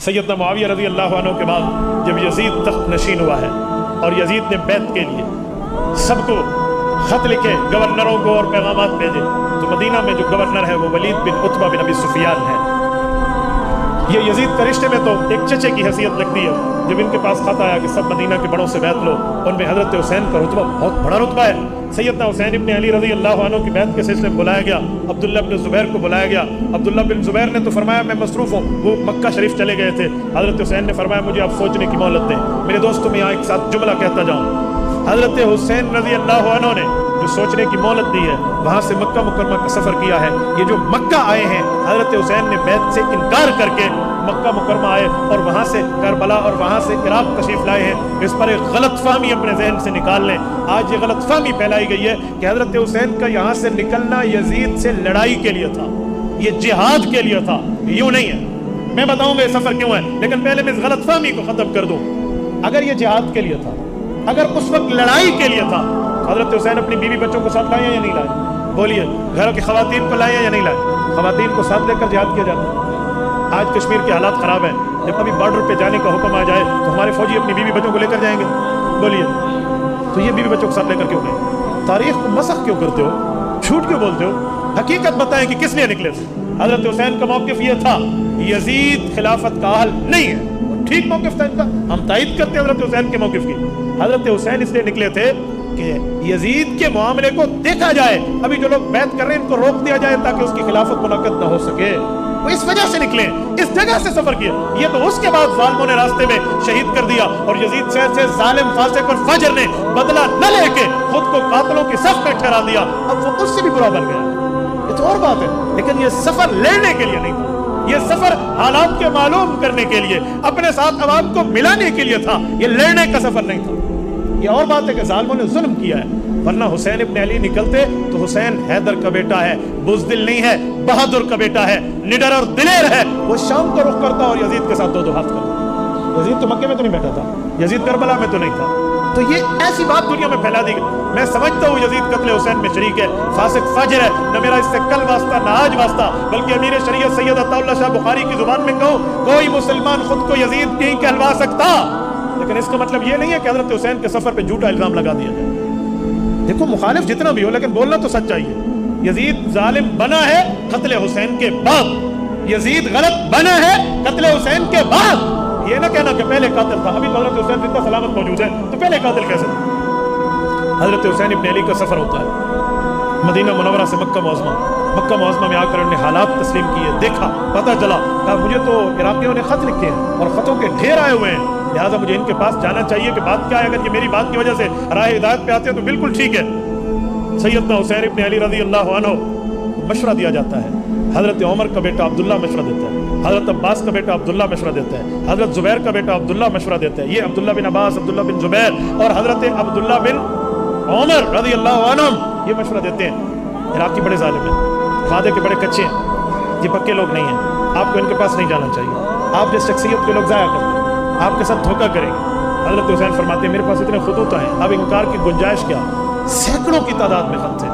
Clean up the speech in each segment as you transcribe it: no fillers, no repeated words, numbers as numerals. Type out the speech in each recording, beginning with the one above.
سیدنا معاویہ رضی اللہ عنہ کے بعد جب یزید تخت نشین ہوا ہے اور یزید نے بیعت کے لیے سب کو خط لکھے، گورنروں کو اور پیغامات بھیجے، تو مدینہ میں جو گورنر ہے وہ ولید بن عتبہ بن ابی سفیان ہے۔ یہ یزید کا رشتے میں تو ایک چچے کی حیثیت لگتی ہے۔ جب ان کے پاس خط آیا کہ سب مدینہ کے بڑوں سے بیعت لو، ان میں حضرت حسین کا رتبہ بہت بڑا رتبہ ہے۔ سیدنا حسین ابن علی رضی اللہ عنہ کی بیعت کے سلسلے میں بلایا گیا، عبداللہ بن زبیر کو بلایا گیا۔ عبداللہ بن زبیر نے تو فرمایا میں مصروف ہوں، وہ مکہ شریف چلے گئے تھے۔ حضرت حسین نے فرمایا مجھے آپ سوچنے کی مہلت دیں۔ میرے دوستوں میں یہاں ایک ساتھ جملہ کہتا جاؤں، حضرت حسین رضی اللہ عنہ نے جو سوچنے کی مہلت دی ہے، وہاں سے مکہ مکرمہ کا سفر کیا ہے۔ یہ جو مکہ آئے ہیں، حضرت حسین نے بیعت سے انکار کر کے مکہ مکرمہ آئے اور وہاں سے کربلا اور وہاں سے عراق تشریف لائے ہیں۔ اس پر ایک غلط فہمی اپنے ذہن سے نکال لیں۔ آج یہ غلط فہمی پھیلائی گئی ہے کہ حضرت حسین کا یہاں سے نکلنا یزید سے لڑائی کے لیے تھا، یہ جہاد کے لیے تھا، یوں نہیں ہے۔ میں بتاؤں گا یہ سفر کیوں ہے، لیکن پہلے میں اس غلط فہمی کو ختم کر دوں۔ اگر یہ جہاد کے لیے تھا، اگر اس وقت لڑائی کے لیے تھا، حضرت حسین اپنی بیوی بچوں کو ساتھ لائے یا نہیں لائے؟ بولیے، گھر کی خواتین کو لائے یا نہیں لائے؟ خواتین کو ساتھ لے کر جہاد کیا جاتا ہے۔ آج کشمیر کے حالات خراب ہیں، جب ابھی بارڈر پہ جانے کا حکم آ جائے تو ہمارے فوجی اپنی بیوی بچوں کو لے کر جائیں گے؟ بولیے، تو یہ بیوی بچوں کو ساتھ لے کر کیوں گئے؟ تاریخ کو مسخ کیوں کرتے ہو؟ جھوٹ کیوں بولتے ہو؟ حقیقت بتائیں کہ کس لیے نکلے تھے؟ حضرت حسین کا موقف یہ تھا، یزید خلافت کا اہل نہیں ہے۔ ٹھیک موقف تھا ان کا، ہم تائید کرتے ہیں حضرت حسین کے موقف کی۔ حضرت حسین اس لیے نکلے تھے کہ یزید کے معاملے کو دیکھا جائے، ابھی جو لوگ بیعت کر رہے ہیں ان کو روک دیا جائے تاکہ اس کی خلافت منعقد نہ ہو سکے۔ وہ اس وجہ سے نکلے، اس جگہ سے سفر کیا۔ یہ تو اس کے بعد ظالموں نے راستے میں شہید کر دیا، اور یزید سے ظالم فاسق اور فاجر نے بدلہ نہ لے کے خود کو قاتلوں کی صف میں ٹھہرا دیا۔ اب وہ اس سے بھی برا بن گیا، یہ تو اور بات ہے، لیکن یہ سفر لڑنے کے لیے نہیں تھا، یہ سفر حالات کے معلوم کرنے کے لیے، اپنے ساتھ عوام کو ملانے کے لیے تھا، یہ لڑنے کا سفر نہیں تھا۔ یہ اور بات ہے کہ ظالموں نے ظلم کیا ہے، ورنہ حسین ابن علی نکلتے تو حسین حیدر کا بیٹا ہے، بزدل نہیں ہے، بہادر کا بیٹا ہے، نڈر اور دلیر ہے۔ وہ شام کو رخ کرتا اور یزید کے ساتھ دو ہاتھ کرتا۔ یزید تو مکے میں تو نہیں بیٹھا تھا، یزید کربلا میں تو نہیں تھا، تو یہ ایسی بات دنیا میں پھیلا دی گئی۔ میں سمجھتا ہوں یزید قتل حسین میں شریک ہے، فاسق فاجر ہے، نہ میرا اس سے کل واسطہ نہ آج واسطہ، بلکہ امیر شریعت سید عطا اللہ شاہ بخاری کی زبان میں کہوں، کوئی مسلمان خود کو یزید نہیں کہلوا سکتا، لیکن اس کا مطلب یہ نہیں ہے کہ حضرت حسین کے سفر پہ جھوٹا الزام لگا دیا جائے۔ دیکھو، مخالف جتنا بھی ہو لیکن بولنا تو سچ چاہیے۔ یزید ظالم بنا ہے قتل حسین کے بعد، یزید غلط بنا ہے قتل حسین کے بعد۔ یہ نہ کہنا کہ پہلے قاتل تھا، ابھی تو حضرت حسین زندہ سلامت موجود ہے تو پہلے قاتل کیسے تھا؟ حضرت حسین ابن علی کا سفر ہوتا ہے مدینہ منورہ سے مکہ معظمہ۔ مکہ معظمہ میں آ کر انہوں نے حالات تسلیم کیے، دیکھا، پتہ چلا، کہا مجھے تو عراقیوں نے خط لکھے ہیں اور خطوں کے ڈھیر آئے ہوئے ہیں، لہٰذا مجھے ان کے پاس جانا چاہیے کہ بات کیا ہے۔ اگر یہ میری بات کی وجہ سے راہ ہدایت پہ آتے ہیں تو بالکل ٹھیک ہے۔ سیدنا حسین ابن علی رضی اللہ عنہ مشورہ دیا جاتا ہے، حضرت عمر کا بیٹا عبداللہ مشورہ دیتا ہے، حضرت عباس کا بیٹا عبداللہ مشورہ دیتا ہے، حضرت زبیر کا بیٹا عبداللہ مشورہ دیتا ہے۔ یہ عبداللہ بن عباس، عبداللہ بن زبیر اور حضرت عبداللہ بن عمر رضی اللہ عنہ یہ مشورہ دیتے ہیں۔ عراقی بڑے ظالم ہیں، کھادے کے بڑے کچے ہیں، یہ پکے لوگ نہیں ہیں، آپ کو ان کے پاس نہیں جانا چاہیے، آپ جس شخصیت کے لوگ ضائع کرتے ہیں، آپ کے ساتھ دھوکہ کریں گے۔ حضرت حسین فرماتے ہیں میرے پاس اتنے خطوط ہیں، اب انکار کی گنجائش کیا، سینکڑوں کی تعداد میں خط تھے۔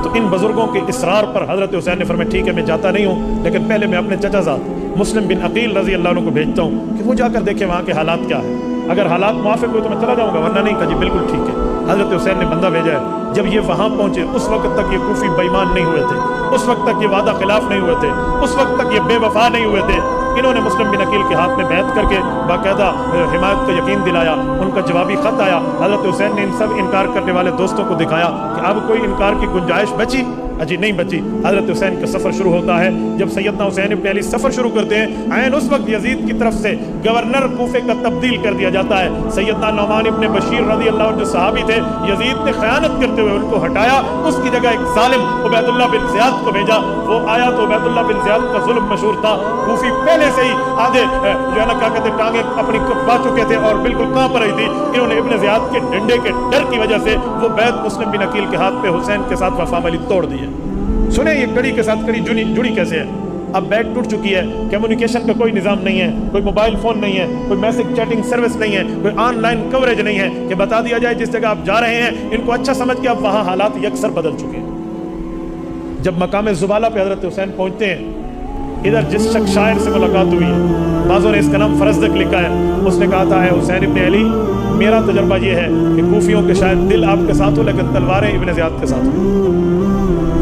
تو ان بزرگوں کے اصرار پر حضرت حسین نے فرمایا ٹھیک ہے میں جاتا نہیں ہوں، لیکن پہلے میں اپنے چچا زاد مسلم بن عقیل رضی اللہ عنہ کو بھیجتا ہوں کہ وہ جا کر دیکھیں وہاں کے حالات کیا ہے، اگر حالات موافق ہوئے تو میں چلا جاؤں گا، ورنہ نہیں۔ کہا جی بالکل ٹھیک ہے۔ حضرت حسین نے بندہ بھیجا ہے، جب یہ وہاں پہنچے اس وقت تک یہ کوفی بے ایمان نہیں ہوئے تھے، اس وقت تک یہ وعدہ خلاف نہیں ہوئے تھے، اس وقت تک یہ بے وفا نہیں ہوئے تھے۔ انہوں نے مسلم بن عقیل کے ہاتھ میں بیعت کر کے باقاعدہ حمایت کا یقین دلایا، ان کا جوابی خط آیا، حضرت حسین نے ان سب انکار کرنے والے دوستوں کو دکھایا کہ اب کوئی انکار کی گنجائش بچی؟ اجی نہیں بچی۔ حضرت حسین کا سفر شروع ہوتا ہے۔ جب سیدنا حسین ابن علی سفر شروع کرتے ہیں، عین اس وقت یزید کی طرف سے گورنر کوفے کا تبدیل کر دیا جاتا ہے۔ سیدنا نعمان ابن بشیر رضی اللہ عنہ جو صحابی تھے، یزید نے خیانت کرتے ہوئے ان کو ہٹایا، اس کی جگہ ایک ظالم عبید اللہ بن زیاد کو بھیجا۔ وہ آیا تو عبید اللہ بن زیاد کا ظلم مشہور تھا، کوفی پہلے سے ہی آدھے جو ہے نا کیا کہتے ٹانگیں اپنی پا چکے تھے اور بالکل کانپ رہی تھی۔ انہوں نے ابن زیاد کے ڈنڈے کے ڈر کی وجہ سے وہ بیعت مسلم بن عقیل کے ہاتھ پہ حسین کے ساتھ وفا والی توڑ دی ہے۔ سنیں یہ کڑی کے ساتھ کڑی جڑی کیسے ہے۔ اب بیٹ ٹوٹ چکی ہے، کمیونیکیشن کا کوئی نظام نہیں ہے، کوئی موبائل فون نہیں ہے، کوئی میسج چیٹنگ سروس نہیں ہے، کوئی آن لائن کوریج نہیں ہے کہ بتا دیا جائے جس جگہ آپ جا رہے ہیں ان کو اچھا سمجھ کے اب وہاں حالات یکسر بدل چکے ہیں۔ جب مقام زبالہ پہ حضرت حسین پہنچتے ہیں، ادھر جس شخص شاعر سے ملاقات ہوئی ہے، بعضوں نے اس کا نام فرزدق لکھا ہے، اس نے کہا تھا ہے حسین ابن علی، میرا تجربہ یہ ہے کہ کوفیوں کے شاید دل آپ کے ساتھ ہو لیکن تلواریں ابن زیاد کے ساتھ ہو۔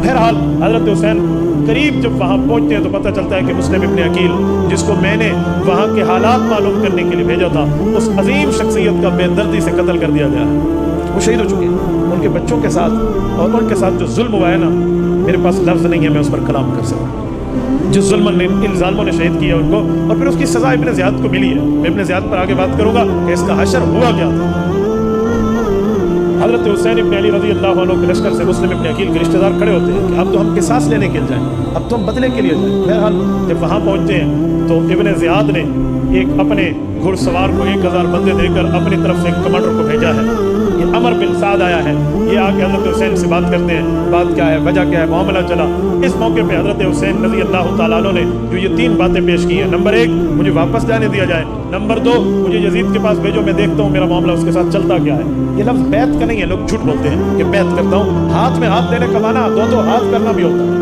بہرحال حضرت حسین قریب جب وہاں پہنچتے ہیں تو پتہ چلتا ہے کہ مسلم ابن عقیل، جس کو میں نے وہاں کے حالات معلوم کرنے کے لیے بھیجا تھا، اس عظیم شخصیت کا بے دردی سے قتل کر دیا گیا ہے۔ وہ شہید ہو چکے ہیں۔ ان کے بچوں کے ساتھ اور ان کے ساتھ جو ظلم ہوا ہے نا، میرے پاس لفظ نہیں ہے میں اس پر کلام کر سکوں۔ جو ظلم ان ظالموں نے شہید کیا ان کو، اور پھر اس کی سزا ابن زیاد کو ملی ہے۔ میں ابن زیاد پر آگے بات کروں گا کہ اس کا حشر ہوا کیا تھا۔ حضرت حسین ابن علی رضی اللہ عنہ کے لشکر سے مسلم ابن عقیل کے رشتہ دار کھڑے ہوتے ہیں کہ اب تو ہم قصاص لینے کے لیے جائیں، اب تو ہم بدلے کے لیے جائیں۔ بہرحال جب وہاں پہنچتے ہیں تو ابن زیاد نے ایک اپنے گھڑ سوار کو 1000 بندے دے کر اپنی طرف سے ایک کمانڈر کو بھیجا ہے۔ یہ عمر بن سعد آیا ہے، یہ آ کے حضرت حسین سے بات کرتے ہیں، بات کیا ہے، وجہ کیا ہے، معاملہ چلا۔ اس موقع پہ حضرت حسین رضی اللہ تعالیٰ عنہ نے جو یہ 3 باتیں پیش کی ہیں، نمبر 1 مجھے واپس جانے دیا جائے، نمبر 2 مجھے یزید کے پاس بھیجو، میں دیکھتا ہوں میرا معاملہ اس کے ساتھ چلتا کیا ہے۔ یہ لفظ بیعت کا نہیں ہے، لوگ جھوٹ بولتے ہیں کہ بیعت کرتا ہوں، ہاتھ میں ہاتھ دینے کا معنی 2 ہاتھ کرنا بھی ہوتا ہے۔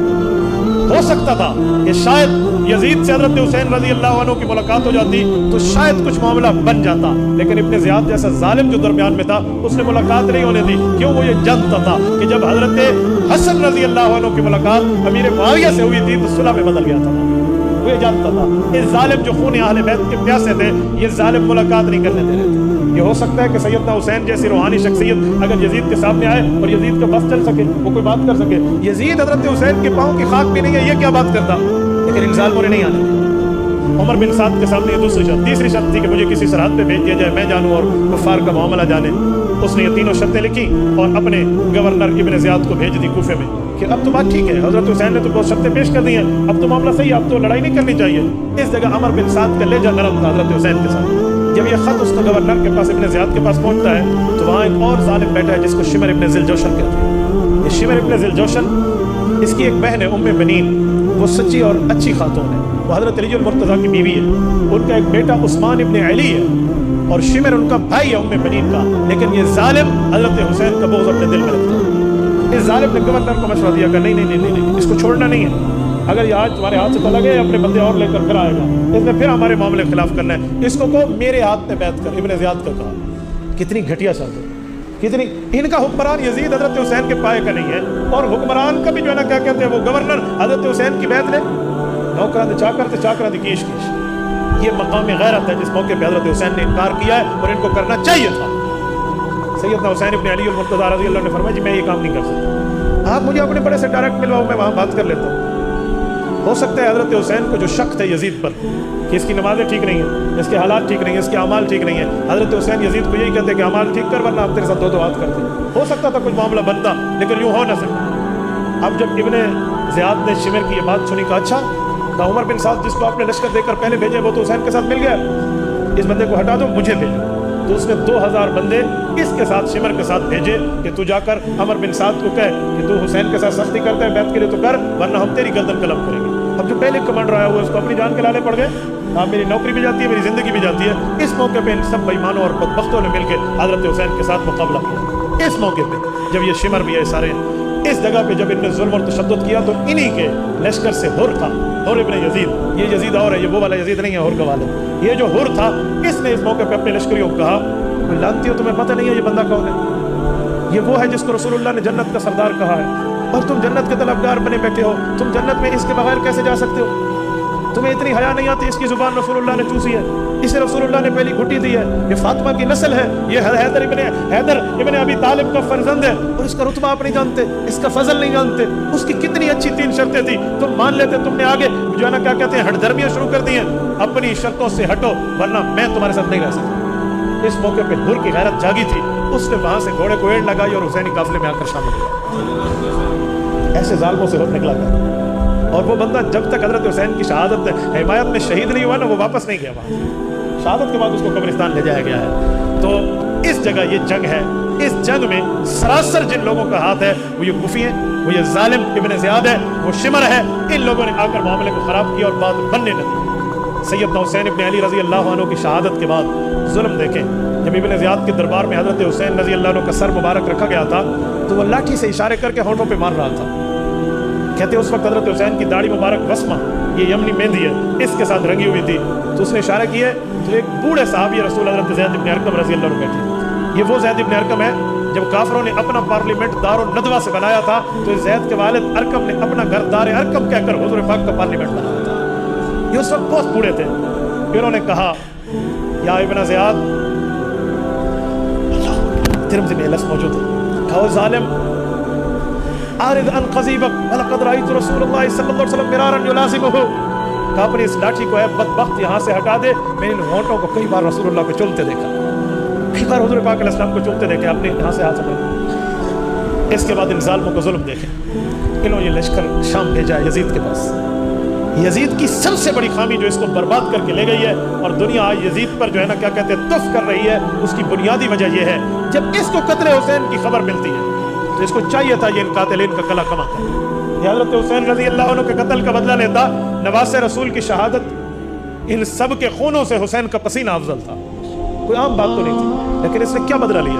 ہو سکتا تھا کہ شاید یزید سے حضرت حسین رضی اللہ عنہ کی ملاقات ہو جاتی تو شاید کچھ معاملہ بن جاتا، لیکن ابن زیاد جیسا ظالم جو درمیان میں تھا اس نے ملاقات نہیں ہونے دی۔ کیوں؟ وہ یہ جانتا تھا کہ جب حضرت حسن رضی اللہ عنہ کی ملاقات امیر معاویہ سے ہوئی تھی تو صلح میں بدل گیا تھا۔ وہ یہ جانتا تھا یہ ظالم جو خون اہل بیت کے پیاسے تھے، یہ ظالم ملاقات نہیں کرنے دے رہے تھے۔ یہ ہو سکتا ہے کہ سیدنا حسین جیسی روحانی شخصیت اگر یزید کے سامنے آئے اور یزید کا بس چل سکے، وہ کوئی بات کر سکے۔ یزید حضرت حسین کے پاؤں کی خاک بھی نہیں ہے، یہ کیا بات کرتا، لیکن ان ظالموں نے نہیں آنے دیا۔ عمر بن سعد کے سامنے یہ دوسری شرط، تیسری شرط تھی کہ مجھے کسی سرحد پہ بھیج دیا جائے، میں جانوں اور کفار کا معاملہ جانے۔ اس نے یہ 3 شرطیں لکھی اور اپنے گورنر ابن زیاد کو بھیج دی کوفے میں کہ اب تو بات ٹھیک ہے، حضرت حسین نے تو بہت شرطیں پیش کر دی ہیں، اب تو معاملہ صحیح ہے، اب تو لڑائی نہیں کرنی چاہیے۔ اس جگہ عمر بن سعد کا لہجہ نرم تھا حضرت حسین کے ساتھ۔ جب یہ خط اس کا گورنر کے پاس ابن زیاد کے پاس پہنچتا ہے تو وہاں ایک اور ظالم بیٹھا ہے جس کو شمر ابن ذوالجوشن کہتے ہیں۔ یہ شمر ابن ذوالجوشن، اس کی ایک بہن ہے ام بنین، وہ سچی اور اچھی خاتون ہے، وہ حضرت علی المرتضیٰ کی بیوی ہے۔ ان کا ایک بیٹا عثمان ابن علی ہے اور شمر ان کا بھائی ہے ام بنین کا، لیکن یہ ظالم حضرت حسین کا بغض اپنے دل میں رکھتا ہے۔ اس ظالم نے گورنر کو مشورہ دیا کہ نہیں، اس کو چھوڑنا نہیں ہے، اگر یہ آج تمہارے ہاتھ سے چلا گیا اپنے بندے اور لے کر پھر آئے گا، اس نے پھر ہمارے معاملے کے خلاف کرنا ہے، اس کو میرے ہاتھ میں بیعت کر۔ ابن زیاد کا کہا، کتنی گھٹیا شرط ہے، کتنی۔ ان کا حکمران یزید حضرت حسین کے پائے کا نہیں ہے، اور حکمران کا بھی جو ہے نا کیا کہتے ہیں وہ گورنر حضرت حسین کی بیعت لے، نوکران چاکران کی کیش۔ یہ مقام غیرت ہے جس موقع پہ حضرت حسین نے انکار کیا ہے اور ان کو کرنا چاہیے تھا۔ سیدنا حسین ابن علی المرتضیٰ رضی اللہ عنہ نے فرمایا جی میں یہ کام نہیں کر سکتا، آپ مجھے اپنے بڑے سے ڈائریکٹ ملواؤ، میں وہاں بات کر لیتا ہوں۔ ہو سکتا ہے حضرت حسین کو جو شک تھا یزید پر کہ اس کی نمازیں ٹھیک نہیں ہیں، اس کے حالات ٹھیک نہیں ہیں، اس کے اعمال ٹھیک نہیں ہیں، حضرت حسین یزید کو یہی کہتے کہ اعمال ٹھیک کر ورنہ آپ تیرے ساتھ 2 ہاتھ کرتے۔ ہو سکتا تھا کچھ معاملہ بنتا، لیکن یوں ہو نہ سکتا۔ اب جب ابن زیاد نے شمر کی یہ بات سنی، کہا اچھا، کہا عمر بن سعد جس کو آپ نے لشکر دے کر پہلے بھیجے وہ تو حسین کے ساتھ مل گیا، اس بندے کو ہٹا دو، مجھے بھیجو۔ تو اس نے 2000 بندے اس کے ساتھ شمر کے ساتھ بھیجے کہ تو جا کر عمر بن سعد کو کہے کہ تو حسین کے ساتھ سختی کرتا ہے بیعت کے لیے تو کر ورنہ ہم تیری گردن قلم کریں گے۔ اب جو پہلے کمانڈر آیا ہوا اس کو اپنی جان کے لالے پڑ گئے، ہاں میری نوکری بھی جاتی ہے، میری زندگی بھی جاتی ہے۔ اس موقع پہ ان سب بےایمانوں اور بدبختوں نے مل کے حضرت حسین کے ساتھ مقابلہ کیا۔ اس موقع پہ جب یہ شمر بھی ہے سارے، اس جگہ پہ جب ان نے ظلم اور تشدد کیا تو انہی کے لشکر سے حر تھا، حر ابن یزید، یہ یزید اور ہے، یہ وہ والا یزید نہیں ہے حر کا والا، یہ جو حر تھا اس نے اس موقع پہ اپنے لشکریوں کو کہا کوئی لانتی ہو تمہیں پتہ نہیں ہے یہ بندہ کون ہے؟ یہ وہ ہے جس کو رسول اللہ نے جنت کا سردار کہا ہے، اور تم جنت کے طلبگار بنے بیٹھے ہو، تم جنت میں اس کے بغیر کیسے جا سکتے ہو؟ تمہیں اتنی حیا نہیں آتی، اس کی زبان رسول اللہ نے چوسی ہے، اسے رسول اللہ نے پہلی گھٹی دی ہے، یہ فاطمہ کی نسل ہے، یہ حیدر ابن ابی طالب کا فرزند ہے، اور اس کا رتبہ آپ نہیں جانتے، اس کا فضل نہیں جانتے، اس کی کتنی اچھی 3 شرطیں تھی، تم مان لیتے، تم نے آگے جو ہے نا کیا کہتے ہیں ہٹ دھرمیاں شروع کر دی ہیں، اپنی شرطوں سے ہٹو ورنہ میں تمہارے ساتھ نہیں رہ سکتا۔ اس موقع پہ حر کی غیرت جاگی تھی، اس نے وہاں سے گھوڑے کو ایڑ لگائی اور حسینی قافلے میں آ کر شامل ہوا۔ ایسے ظالموں سے حر نکلا گیا، اور وہ بندہ جب تک حضرت حسین کی شہادت حمایت میں شہید نہیں ہوا نا وہ واپس نہیں گیا وہاں، شہادت کے بعد اس کو قبرستان لے جایا گیا ہے۔ تو اس جگہ یہ جنگ ہے، اس جنگ میں سراسر جن لوگوں کا ہاتھ ہے وہ یہ کوفی ہیں، وہ یہ ظالم ابن زیاد ہے، وہ شمر ہے، ان لوگوں نے آ کر معاملے کو خراب کیا اور بات بننے نہ دی۔ سیدنا حسین ابن علی رضی اللہ عنہ کی شہادت کے بعد ظلم دیکھیں، جب ابن زیاد کے دربار میں حضرت حسین رضی اللہ عنہ کا سر مبارک رکھا گیا تھا تو وہ لاٹھی سے اشارے کر کے ہونٹوں پہ مار رہا تھا، کہتے اس وقت حضرت حسین کی داڑھی مبارک وسمہ یہ یمنی مہندی ہے، اس کے ساتھ رنگی ہوئی تھی۔ تو اس نے اشارہ کیا ہے تو ایک بوڑھے صحابی رسول حضرت زید بن ارقم رضی اللہ عنہ بیٹھے۔ یہ وہ زید بن ارقم ہے جب کافروں نے اپنا پارلیمنٹ دار الندوہ سے بنایا تھا تو زید کے والد ارقم نے اپنا گھر دار ارقم کہہ کر حضور پاک کا پارلیمنٹ بنایا تھا۔ یہ اس وقت بہت بوڑھے تھے۔ انہوں نے کہا یا ابن زیاد، ترمذی میں لفظ موجود ہے، کہا ظالم آرد ان قضیبک ولقد رأیت رسول اللہ صلی اللہ علیہ وسلم مرارا یلازمہ، کہا اپنی اس لاٹھی کو ہے بدبخت یہاں سے ہٹا دے، میں ان ہونٹوں کو کئی بار رسول اللہ کو چلتے دیکھا، کئی بار حضور پاک علیہ السلام کو چلتے دیکھے، اپنے یہاں سے ہاتھ سے۔ اس کے بعد ان ظالموں کو ظلم دیکھیں، انہوں نے لشکر شام بھیجا یزید کے پاس۔ یزید کی سب سے بڑی خامی جو اس کو برباد کر کے لے گئی ہے اور دنیا آج یزید پر جو ہے نا کیا کہتے ہیں تف کر رہی ہے، اس کی بنیادی وجہ یہ ہے جب اس کو قتل حسین کی خبر ملتی ہے تو اس کو چاہیے تھا یہ ان قاتلین کا کلا کما کر یہ حضرت حسین رضی اللہ عنہ کے قتل کا بدلہ لیتا۔ نواسے رسول کی شہادت، ان سب کے خونوں سے حسین کا پسینہ افضل تھا، کوئی عام بات تو نہیں تھی، لیکن اس نے کیا بدلہ لیا؟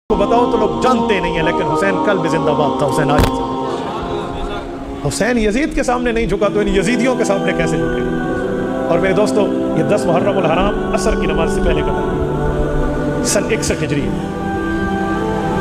بتاؤ تو لوگ جانتے نہیں ہیں، لیکن حسین کل بھی زندہ باد تھا، حسین آج حسین یزید کے سامنے نہیں جھکا تو ان یزیدیوں کے سامنے کیسے جھکے؟ اور میرے دوستو یہ 10 محرم الحرام عصر کی نماز سے پہلے کا سن 61 ہجری،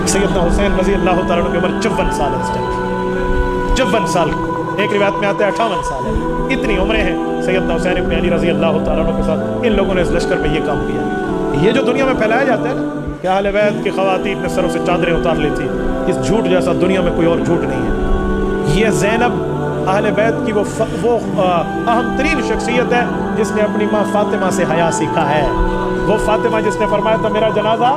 سیدنا حسین رضی اللہ تعالیٰ عنہ کی عمر 54 سال ہے اس ٹائم، 54 سال، ایک روایت میں آتا ہے 58 سال ہے، اتنی عمریں ہیں سیدنا حسین ابن علی رضی اللہ تعالیٰ عنہ کے ساتھ ان لوگوں نے اس لشکر میں یہ کام کیا۔ یہ جو دنیا میں پھیلایا جاتا ہے نا کہ اہل بیت کی خواتین نے سروں سے چادریں اتار لی تھی، اس جھوٹ جیسا دنیا میں کوئی اور جھوٹ نہیں ہے۔ یہ زینب اہل بیت کی وہ اہم ترین شخصیت ہے جس نے اپنی ماں فاطمہ سے حیا سیکھا ہے، وہ فاطمہ جس نے فرمایا تھا میرا جنازہ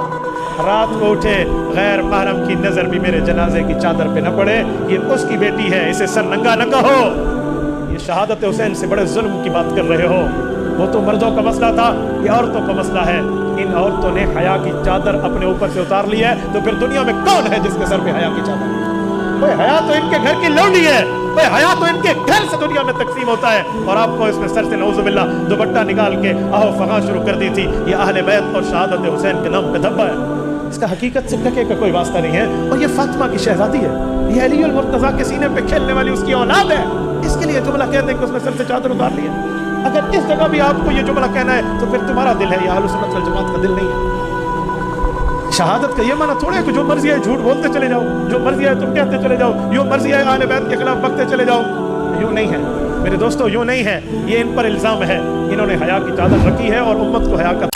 رات کو اٹھے غیر محرم کی نظر بھی میرے جنازے کی چادر پہ نہ پڑے، یہ اس کی بیٹی ہے، اسے سر ننگا نہ کہو۔ یہ شہادت حسین سے بڑے ظلم کی بات کر رہے ہو، وہ تو مردوں کا مسئلہ تھا، یہ عورتوں کا مسئلہ ہے۔ ان عورتوں نے حیا کی چادر اپنے اوپر سے اتار لی ہے، تو پھر دنیا میں کون ہے جس کے سر پہ حیا کی چادر؟ کوئی حیا تو ان کے گھر کی لونڈی ہے، کوئی حیا تو ان کے گھر سے دنیا میں تقسیم ہوتا ہے، اور آپ کو اس میں سر سے نعوذ باللہ دوپٹہ نکال کے آہو فغاں شروع کر دی تھی۔ یہ اہل بیت اور شہادت حسین کے نام پہ دھبا ہے، اس کا حقیقت سے ٹکے کا کوئی واسطہ نہیں ہے۔ اور یہ فاطمہ کی شہزادی ہے، یہ علی المرتضیٰ کے سینے پہ کھیلنے والی اس کی اولاد ہے، اس کے لیے جملہ کہتے ہیں کہ اس نے سر سے چادر اتار لی ہے۔ اگر اس جگہ بھی آپ کو یہ جملہ کہنا ہے تو پھر تمہارا دل ہے، یہ اہل سنت والجماعت کا دل نہیں ہے۔ شہادت کا یہ معنی تھوڑے کہ جو مرضی ہے جھوٹ بولتے چلے جاؤ، جو مرضی ہے تم کہتے چلے جاؤ، جو مرضی ہے اہل بیت کے خلاف بکتے چلے جاؤ، یوں نہیں ہے میرے دوستو، یوں نہیں ہے۔ یہ ان پر الزام ہے، انہوں نے حیا کی چادر رکھی ہے اور امت کو حیا کا